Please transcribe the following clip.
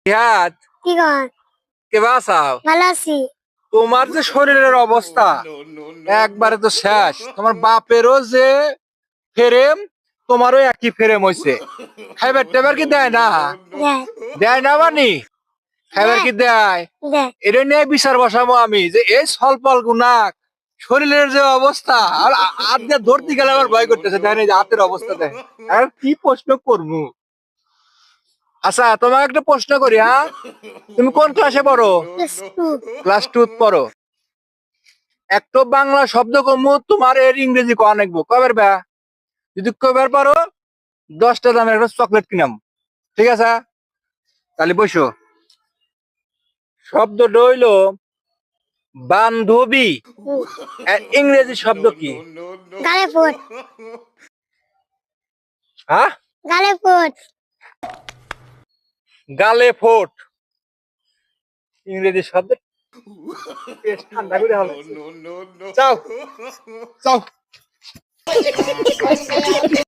নিহাত কি কর? কে বাসাও ভালো আছি। তোমার যে শরীরের অবস্থা একবারে তো শেষ। তোমার বাপেরও যে ফ্রেম, তোমারও একই ফ্রেম হইছে। খাইবার টেবার কি দেয় না? দেখ দেয় না মানি? খাইবার কি দেয়? দেখ এটা নিয়ে বিচার বসাবো আমি যে এই স্বল্পল গুণাক শরীরের যে অবস্থা আর হাত দিয়ে ধরতে গেলে আমার ভয় করতেছে। দেখেন এই যে হাতের অবস্থা দেয়। আর কি প্রশ্ন করবো? আচ্ছা তোমাকে একটা প্রশ্ন করি, হ্যাঁ? তুমি কোন ক্লাসে পড়ো? একটু ক্লাস 2 পড়ো। একটা বাংলা শব্দ কমু তোমার এর ইংরেজি কয়া নাকবো। কবের বা যদি কবের পারো 10টা দামের একটা চকলেট কিনাম। ঠিক আছে? তাহলে বসো। শব্দটা হইলো বান্ধবী। এর ইংরেজি শব্দ কি? গালে ফোট হ্যাঁ? গালে ফোট গালে ফোট। ইংরেজি শব্দ বেশ ঠান্ডা করে হলো। চাও চাও